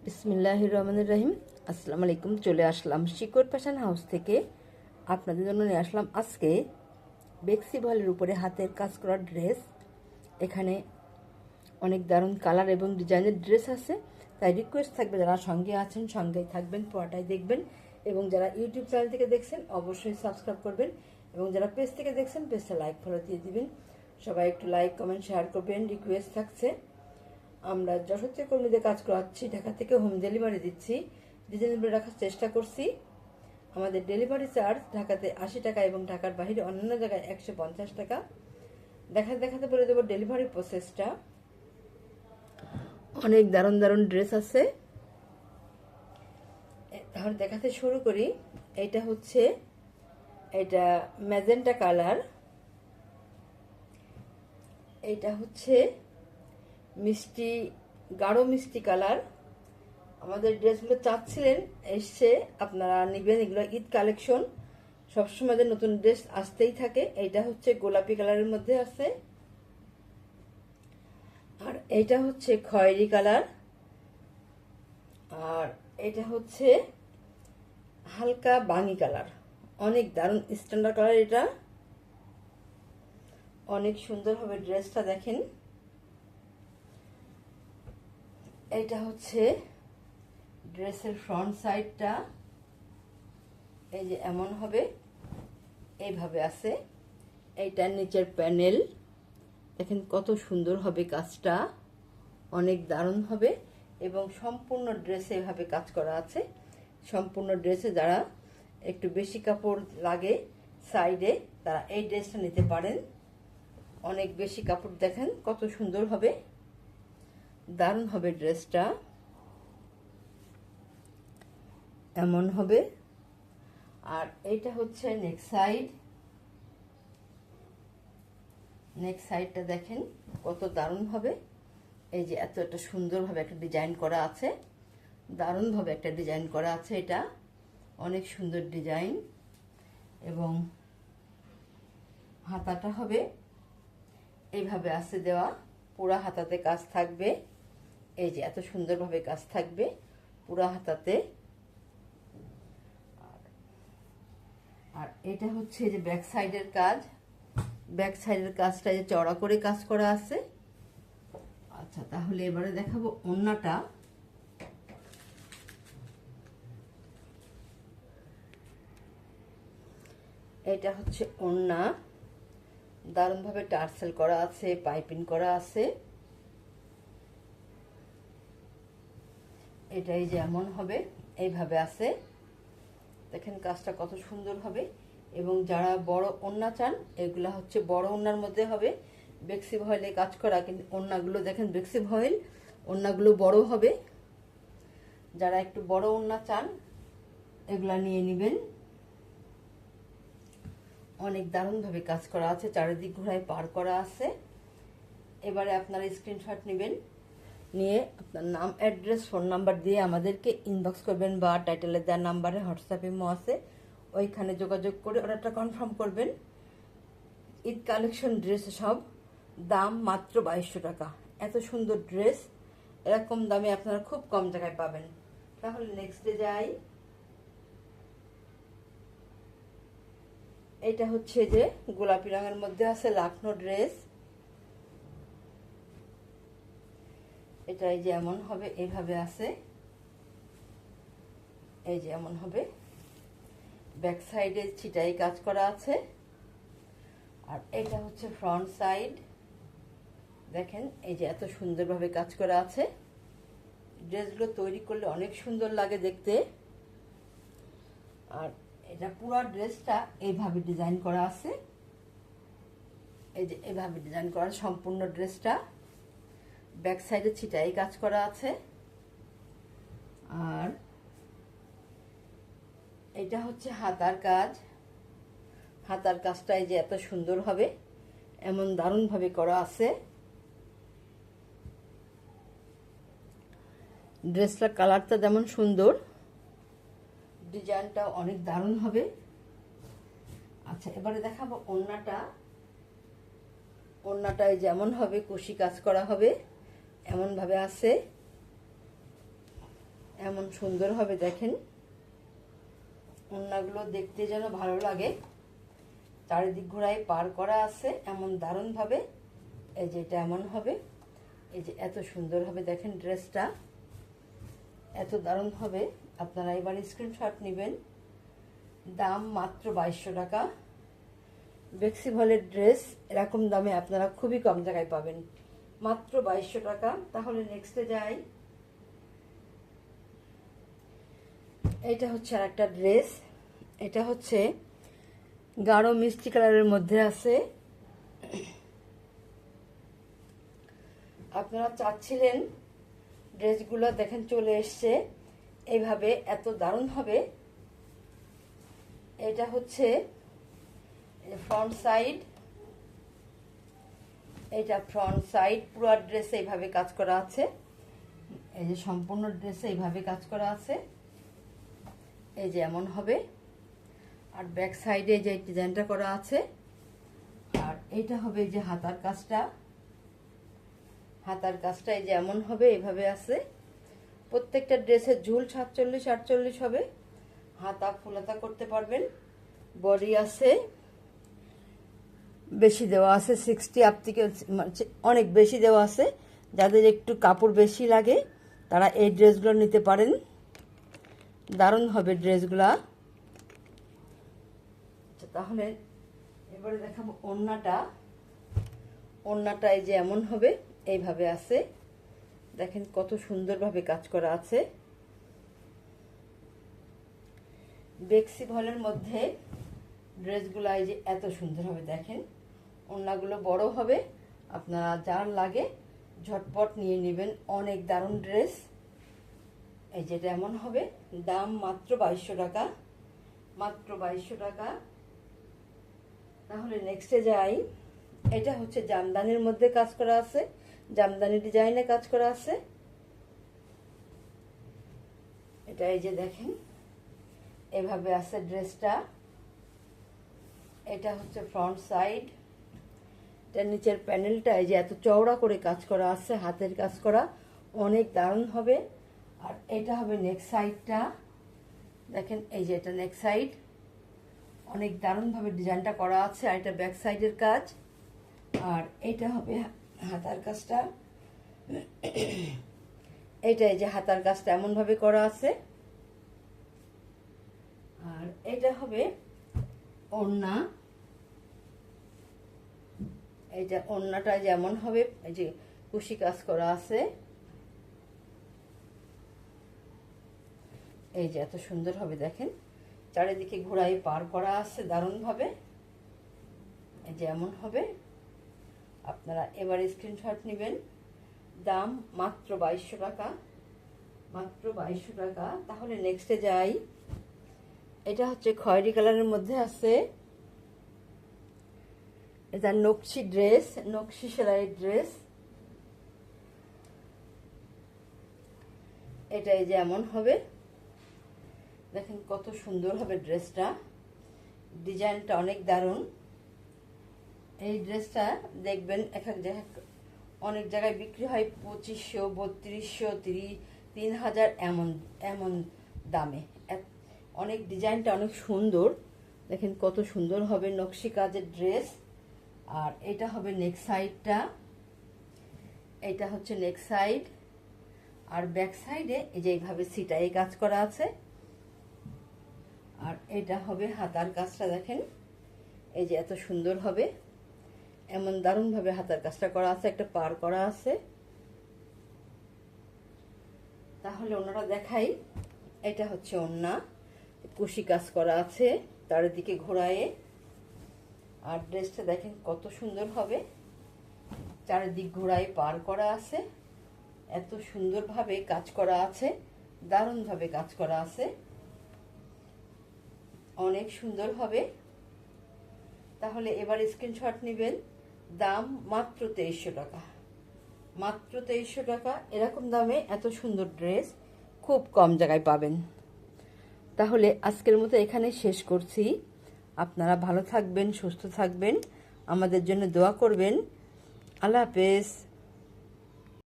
বিসমিল্লাহির রহমানির রহিম। আসসালামু আলাইকুম। চলে আসলাম শিকড় ফ্যাশন হাউস থেকে। আপনাদের জন্য নিয়ে আসলাম আজকে বেক্সি ভয়েলের উপরে হাতের কাজ করা ড্রেস। এখানে অনেক দারুণ কালার এবং ডিজাইনের ড্রেস আছে, তাই রিকোয়েস্ট থাকবে যারা সঙ্গে আছেন সঙ্গেই থাকবেন, পুরোটাই দেখবেন। এবং যারা ইউটিউব চ্যানেল থেকে দেখছেন অবশ্যই সাবস্ক্রাইব করবেন, এবং যারা পেজ থেকে দেখছেন পেজটা লাইক ফলো দিয়ে দিবেন। সবাই একটু লাইক কমেন্ট শেয়ার করবেন, রিকোয়েস্ট থাকছে। আমরা যশোর কর্মীদের কাজ করাচ্ছি, ঢাকা থেকে হোম ডেলিভারি দিচ্ছি, রিজনেবল রাখার চেষ্টা করছি। আমাদের ডেলিভারি চার্জ ঢাকাতে 80 টাকা এবং ঢাকার বাইরে অন্যান্য জায়গায় 150 টাকা। দেখাতে বলে দেবো ডেলিভারি প্রসেসটা। অনেক দারুণ দারুণ ড্রেস আছে, তাহলে দেখাতে শুরু করি। এটা ম্যাজেন্টা কালার, এটা হচ্ছে মিষ্টি গাঢ় মিষ্টি কালার। আমাদের ড্রেসগুলো চাচ্ছিলেন, এসছে, আপনারা নেবেন। এগুলো ঈদ কালেকশন, সবসময় নতুন ড্রেস আসতেই থাকে। এইটা হচ্ছে গোলাপি কালারের মধ্যে আছে, আর এইটা হচ্ছে খয়েরি কালার, আর এটা হচ্ছে হালকা বাঙি কালার। অনেক দারুণ স্ট্যান্ডার্ড কালার, এটা অনেক সুন্দর হবে ড্রেসটা। দেখেন, এটা হচ্ছে ড্রেসের ফ্রন্ট সাইডটা, এই যে এমন হবে, এইভাবে আছে। এইটার নিচের প্যানেল দেখেন কত সুন্দর হবে, কাজটা অনেক দারুণ হবে। এবং সম্পূর্ণ ড্রেসে এভাবে কাজ করা আছে। সম্পূর্ণ ড্রেসে যারা একটু বেশি কাপড় লাগে সাইডে, তারা এই ড্রেসটা নিতে পারেন। অনেক বেশি কাপড়, দেখেন কত সুন্দর হবে, দারুণ হবে ড্রেসটা, এমন হবে। আর এইটা হচ্ছে নেক সাইডটা দেখেন কত দারুণ হবে। এই যে এত সুন্দরভাবে একটা ডিজাইন করা আছে, দারুণভাবে একটা ডিজাইন করা আছে। এটা অনেক সুন্দর ডিজাইন। এবং হাতাটা হবে এইভাবে আছে দেওয়া, পুরা হাতাতে কাজ থাকবে। এই যে এত সুন্দরভাবে কাজ থাকবে পুরা হাতাতে। আর এটা হচ্ছে যে ব্যাক সাইডের কাজ, ব্যাক সাইডের কাজটা যে চড়া করে কাজ করা আছে। আচ্ছা, তাহলে এবারে দেখাবো ওড়নাটা। এটা হচ্ছে ওড়না, দারুণভাবে টার্সেল করা আছে, পাইপিং করা আছে। এটাই যেমন হবে এইভাবে আছে, দেখেন কাজটা কত সুন্দর হবে। এবং যারা বড় ওড়না চান, এগুলা হচ্ছে বড় ওড়নার মধ্যে হবে, বেক্সি ভয়েলে কাজ করা। কিন্তু ওড়নাগুলো দেখেন বেক্সি ভয়েল, ওড়নাগুলো বড় হবে। যারা একটু বড় ওড়না চান এগুলা নিয়ে নেবেন। অনেক দারুণভাবে কাজ করা আছে, চারিদিক ঘোড়ায় পার করা আছে। এবারে আপনারা স্ক্রিনশট নেবেন, নিয়ে আপনার নাম, অ্যাড্রেস, ফোন নাম্বার দিয়ে আমাদেরকে ইনবক্স করবেন, বা টাইটেলে দেওয়ার নাম্বারে হোয়াটসঅ্যাপে আছে, ওইখানে যোগাযোগ করে অর্ডারটা কনফার্ম করবেন। ঈদ কালেকশন ড্রেস সব, দাম মাত্র 2200 টাকা। এত সুন্দর ড্রেস এরকম দামে আপনারা খুব কম জায়গায় পাবেন। তাহলে নেক্সট ডে যাই। এটা হচ্ছে যে গোলাপি রঙের মধ্যে আছে লাখনো ড্রেস। এটাই যে এমন হবে, এইভাবে আছে, এই যে এমন হবে। ব্যাক সাইডে ছিটাই কাজ করা আছে। আর এটা হচ্ছে ফ্রন্ট সাইড, দেখেন এই যে এত সুন্দরভাবে কাজ করা আছে। ড্রেসগুলো তৈরি করলে অনেক সুন্দর লাগে দেখতে। আর এটা পুরো ড্রেসটা এইভাবে ডিজাইন করা আছে, এই যে এইভাবে ডিজাইন করা সম্পূর্ণ ড্রেসটা। ব্যাক সাইডে ছিটাই কাজ করা আছে। আর এটা হচ্ছে হাতার কাজ, হাতার কাজটা এই যে এত সুন্দর হবে, এমন দারুণভাবে করা আছে। ড্রেসটার কালারটা যেমন সুন্দর, ডিজাইনটা অনেক দারুণ হবে। আচ্ছা, এবারে দেখাবো ওড়নাটা। ওড়নাটায় যেমন হবে কুশি কাজ করা হবে, এমনভাবে আছে। এমন সুন্দর হবে দেখেন, ওড়নাগুলো দেখতে যেন ভালো লাগে। চারিদিক ঘোড়ায় পার করা আছে এমন দারুণভাবে। এই যে এটা এমন হবে, এই যে এত সুন্দর হবে দেখেন ড্রেসটা, এত দারুণ হবে। আপনারা এবার স্ক্রিনশট নেবেন। দাম মাত্র 2200 টাকা। বেক্সি ভলের ড্রেস এরকম দামে আপনারা খুবই কম জায়গায় পাবেন, মাত্র 2200 টাকা। তাহলে নেক্সটে যাই। এটা হচ্ছে আর একটা ড্রেস, এটা হচ্ছে গাঢ় মিষ্টি কালারের মধ্যে আছে। আপনারা চাচ্ছিলেন ড্রেসগুলো দেখেন চলে এসছে এইভাবে, এত দারুণ হবে। এটা হচ্ছে ফ্রন্ট সাইড, এটা ফ্রন্ট সাইড পুরো ড্রেসে এইভাবে কাজ করা আছে। এই যে সম্পূর্ণ ড্রেসে এইভাবে কাজ করা আছে, এই যে এমন হবে। আর ব্যাক সাইডে যে ডিজাইনটা করা আছে, আর এইটা হবে যে হাতার কাজটা, হাতার কাজটা এই যে এমন হবে, এইভাবে আছে। প্রত্যেকটা ড্রেসের ঝুল 47-48 হবে। হাতা ফুলাতা করতে পারবেন। বডি আছে বেশি দেওয়া আছে, 60 আপ থেকে অনেক বেশি দেওয়া আছে। যাদের একটু কাপড় বেশি লাগে তারা এই ড্রেসগুলো নিতে পারেন, দারুণ হবে ড্রেসগুলা। তাহলে এবারে দেখাবো ওড়নাটা। ওড়নাটা এই যে এমন হবে, এইভাবে আছে দেখেন, কত সুন্দরভাবে কাজ করা আছে। বেক্সি ভলের মধ্যে ড্রেসগুলো এই যে এত সুন্দর হবে দেখেন। ওড়নাগুলো বড় হবে, আপনারা যার লাগে ঝটপট নিয়ে নেবেন। অনেক দারুণ ড্রেস, এই যেটা এমন হবে। দাম মাত্র 2200 টাকা, মাত্র 2200 টাকা। তাহলে নেক্সটে যাই। এটা হচ্ছে জামদানির মধ্যে কাজ করা আছে, জামদানি ডিজাইনে কাজ করা আছে। এটা এই যে দেখেন এভাবে আছে ড্রেসটা। এটা হচ্ছে ফ্রন্ট সাইড, এটা নিচের প্যানেলটা এই যে এত চওড়া করে কাজ করা আছে, হাতের কাজ করা, অনেক দারুণ হবে। আর এটা হবে নেক সাইডটা দেখেন, এই যে এটা নেক সাইড, অনেক দারুণভাবে ডিজাইনটা করা আছে। আর এটা ব্যাক সাইডের কাজ। আর এটা হবে হাতার কাজটা, এইটা এই যে হাতার কাজটা এমনভাবে করা আছে। আর এটা হবে ওড়না, এইটা ওড়নাটা যেমন হবে, এই যে কুশি কাজ করা আছে। এই যে এত সুন্দর হবে দেখেন, চারিদিকে ঘোড়ায় পার করা আছে দারুণভাবে। এই যে এমন হবে। আপনারা এবার স্ক্রিনশট নেবেন। দাম মাত্র 2200 টাকা, মাত্র 2200 টাকা। তাহলে নেক্সটে যাই। এটা হচ্ছে খয়েরি কালারের মধ্যে আছে, এটা নকশি ড্রেস, নকশি সেলাইয়ের ড্রেস। এটা এই যে এমন হবে দেখেন, কত সুন্দর হবে ড্রেসটা, ডিজাইনটা অনেক দারুণ। এই ড্রেসটা দেখবেন এক এক জায়গায়, অনেক জায়গায় বিক্রি হয় 2500, 3200, 3000 এমন এমন দামে। অনেক ডিজাইনটা অনেক সুন্দর দেখেন, কত সুন্দর হবে নকশি কাজের ড্রেস। আর এটা হবে নেক সাইডটা, এটা হচ্ছে নেক সাইড। আর ব্যাক সাইডে এই যে এইভাবে সিটাই কাজ করা আছে। আর এটা হবে হাতার কাজটা দেখেন, এই যে এত সুন্দর হবে, এমন দারুণভাবে হাতার কাজটা করা আছে, একটা পার করা আছে। তাহলে ওনারা দেখাই। এটা হচ্ছে ওড়না, কুশি কাজ করা আছে চারিদিকে ঘোড়ায়। আর ড্রেসটা দেখেন কত সুন্দর হবে, চারিদিক ঘোড়ায় পার করা আছে, এত সুন্দরভাবে কাজ করা আছে, দারুণভাবে কাজ করা আছে, অনেক সুন্দর হবে। তাহলে এবার স্ক্রিনশট নেবেন। দাম মাত্র 2300 টাকা, মাত্র 2300 টাকা। এরকম দামে এত সুন্দর ড্রেস খুব কম জায়গায় পাবেন। তাহলে আজকের মতো এখানে শেষ করছি। আপনারা ভালো থাকবেন, সুস্থ থাকবেন, আমাদের জন্য দোয়া করবেন। আল্লাহ হাফেজ।